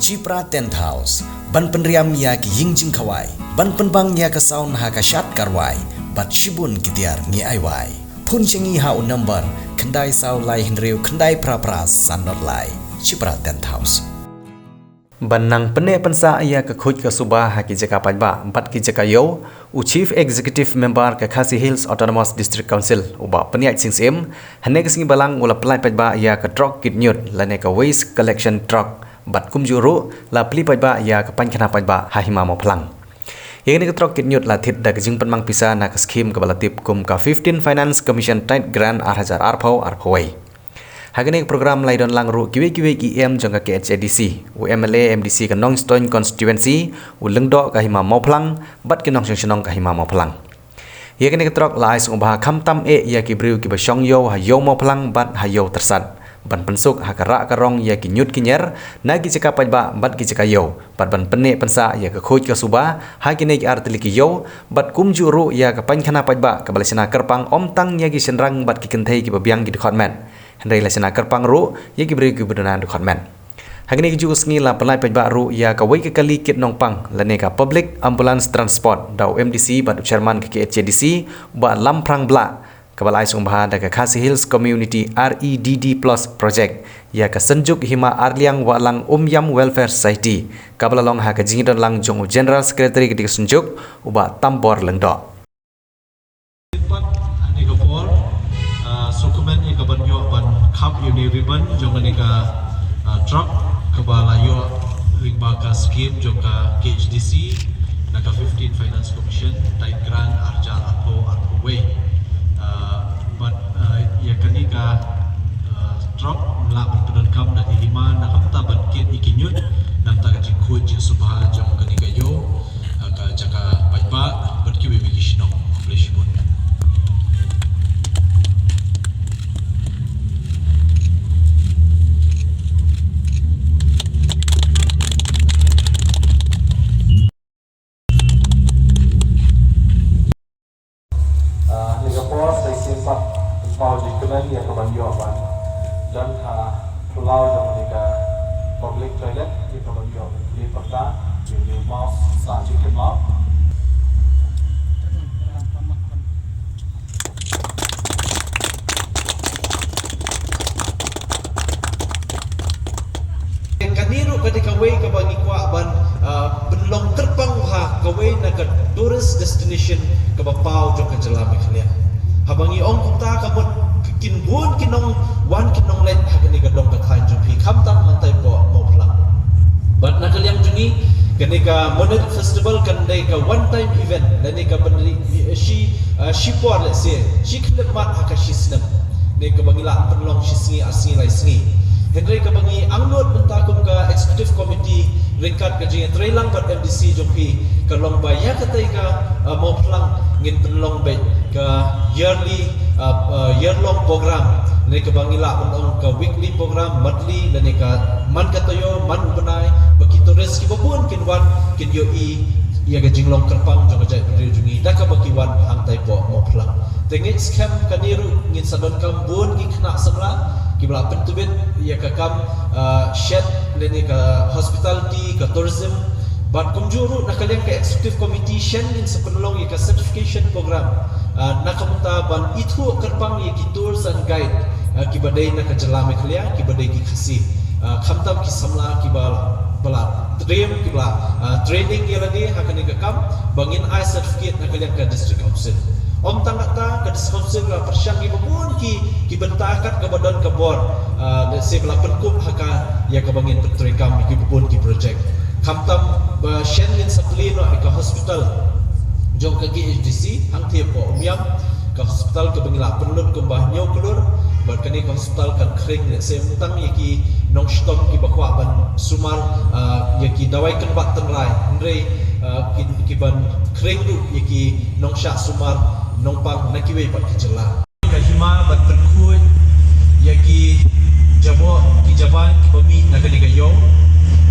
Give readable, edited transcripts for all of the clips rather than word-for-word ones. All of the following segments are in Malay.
Cipra Tent House, ban penriam ya ki yingjing kawai, ban penbang ya ka saun ha ka syat karwai, bat shibun kitiar ngi aiwai. Pun cengi ha un number, kendai sau lai hinriu kendai pra-pra sanot lai. Cipra Tent House. Banang pene pensa ia ke khut ke subah ha ki jaka pajba, bat ki jaka yo, u Chief Executive Member ke Khasi Hills Autonomous District Council, uba peniat sing hane ke singi balang ula pelai pajba ia ke truck kit nyut, lane ke waste collection truck, bat kumjuru la peli pajba ia ke pankana pajba ha hima mo plang. Yang ini ke truck kit nyut la thit da ke jing penmang pisa na ke skim ke balatip kum ka 15 Finance Commission tight grant arhajar arphawai. Hagani program laidon langru kiwe-kiwe ki em jangka ke HADC, UMLA MDC ke Nongstoin constituency, ulengdo ka hima moplang, bat ke nong senong ka hima moplang. Ia kini ketrok la ais ubah kamtam ya ki briu ki basyong yo ha yo moplang bat ha yo tersat. Ban pensuk ha karak karong ya ki nyut kinyer, na ki ceka pajba bat ki ceka yo, bat ban pene pensa ya ke khoj ke subah, ha kini ki artili ki yo, bat kumjuru ya ke pankana pajba ke balesina kerpang omtang ya ki senrang bat ki kenthei ki babiang ki department. Hendai lasina kerpang ru ya ki beri kebenaran department. Hagini ki juga sengi la pelai pajba ru ya ka wei ke kali kit nongpang lane ka public ambulance transport dau MDC bat chairman ke HADC ba lamprang bla kabalai sumbah da ka Khasi Hills Community REDD Plus project ya ka senjuk hima arliang walang umyam welfare society kabalalong ha ka jingidon lang jong general secretary ke senjuk uba tambor lengdo. Dokumen yang kebanyo ban kap uni ribbon jong ka truck kabalayo lingba ka scheme jong ka KHDC na ka 15 Finance Commission tight grant arja arpo way but ya kani ka truck la berpedan kam dari lima na kam ta ban kit ikinyut nam ta ka jikut jing subha jong kani ka yo ka jaka pajba ban ki webigishnong fleshbon. Pau di kenan ya kebanyo ban dan pulau yang mereka public toilet di kebanyo di kota di mouse saat itu mau kaniru ketika kawai kebangi kuat ban benlong terbang ha kawai nak tourist destination ke bapau jok ke jelam kalian. Habangi ong kota kabut kin bun kinong wan kinong let hagani gadong kathain jupi kamtam mantai po mo plang but nakaliang jungi kanika monet festival kandai ka one time event dani ka bandri she por let's say she klemat hakashi snap ne ka bangila penlong shi singi lai singi hendrai ka bangi angnot mentakum ka executive committee ringkat ka jinga trailang bat MDC jupi ka long baya katai ka mo plang ngin penlong bay ka yearly year long program ne ka bangila on ka weekly program monthly ne ka man katayo man benai bagi tourist ki babun kin wan kin yo ia ka jinglong kerpang jong jai pendiri jungi da ka bagi wan hang tai po mo plang tengit scam kaniru ngin sadon kam bun ki kena semla ki bla pentubit ia ka kam shed ne ka hospitality ka tourism but kumjuru nakaliang ka executive committee shen in sa penulong ka certification program nakamunta ban itu kerpang ki tours and guide ki badai na ka jalame kaliang ki badai ki khasi khamtam ki samla ki bala dream ki bala training ya lani hakani ka kam bangin I certificate nakaliang ka district council om tangata ka district council la persyang ki babun ki bentakat ka badan ka board let's say bala penkup haka ya ka bangin petrekam ki babun ki project kamtam shenlin saklino ka hospital jong ka GHDC hang tiap po umyam ka hospital ka bangila penlut ka bahnyo kelur bar kani ka hospital kan kring le sem tang yaki nong stom ki bakwa ban sumar yaki dawai kan bat tenrai ndrei ki ban kring ru yaki nong sha sumar nong pang nakiwe pat kejela ka hima bat perkut yaki jabo ki jaban ki bami nakani ka yo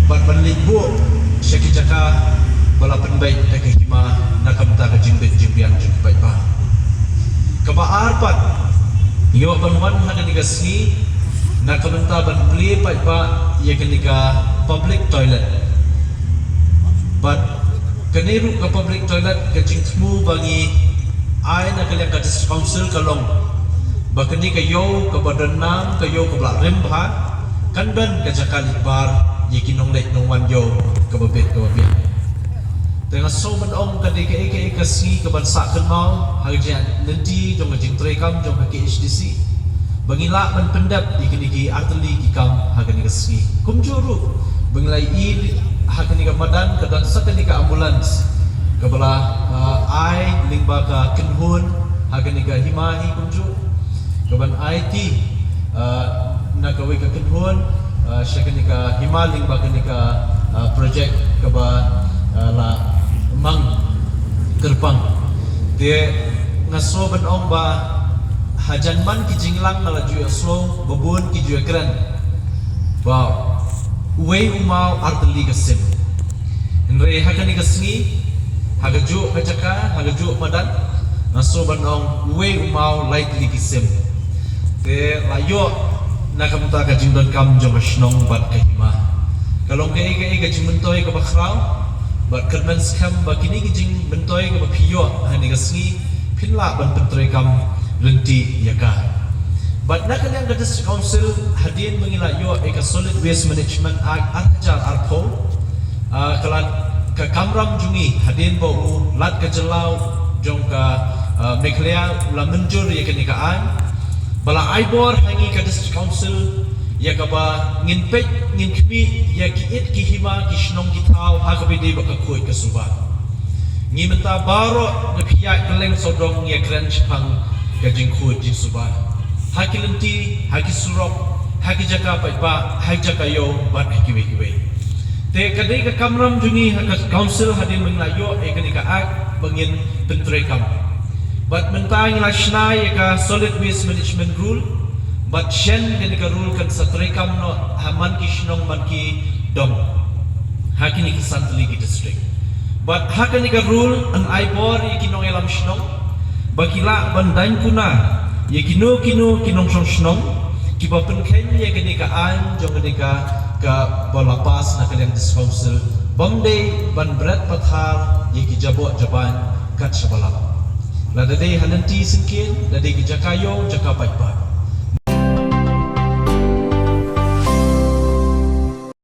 bat banlibu syaki jaka bala penbaik tak hima nakam ta ka jing jimbiang jing baik ba kabaar pat yo banwan hana digasni nakamenta ban play baik ba ya kenika public toilet. But kaniru ka public toilet kajing temu bagi ai na kalian ka district council kalong. Bakani kayo ka badanam kayo ka bla rembha kandan ka jakal bar yikinong lek nong wanyo ka babet. Tengah soban ong ka di ka kasi ka bansa kan mau hajian nanti jong ka jing trekam jong ka HDC. Bangila man pendap ikinigi arteli kikam hagani kasi. Kumjuru bangilai i hagani ka madan kadan sakani ka ambulans kabala ai lingba ka kenhun hagani ka himahi kumju kaban IT nakawi ka kenhun syakani ka himaling bagani ka project kaba la mang gerbang dia ngaso ban ong ba hajan man ki jinglang melaju aslo babun ki jua keren ba way umau arteli gasim Henry hakani gasni hagaju kajaka hagaju madan ngaso ban ong way umau lightly gisim te layo nakamuta ka jingdon kam jomashnong bat kahima kalong ke jingmentoy ka bakrau bat kerman skam bakini kijing bentoy ka bapiyo hani gasni pinla ban pentoy kam renti yaka bat nakaliang ka district council hadin mengilayo ka solid waste management act arjar arpo kalan ka kamram jungi hadin bo lat ka jelau jong ka meklea la menjur yakani ka an bala aibor hangi ka district council yakaba ngin pek ngin kmi yakit ki hima ki shnong ki thau hakabide baka khoi ka suba ngi menta baro ngapia keleng sodong ya kran chpang ka jing khoi jing suba hakilenti hakisurok hakijaka paipa hajaka yo bat hakiwe te kadai ka kamram jungi ka council hadin menglayo ekani ka ak bangin pentrekam bat mentang lashna ka solid waste management rule but shen gani ka rule kan sa trekam no haman ki shnong man ki dom hakini ki santli ki district but hakani ka rule an aibor ikinong elam shnong bakila bandain kuna yekino kinong shnong ki bapen ken ye gani ka an jong gani ka balapas na kalian disposal bamde ban berat pathar yeki jabo jaban kat shabalap ladade hananti singkin ladade ki jakayo jaka paipa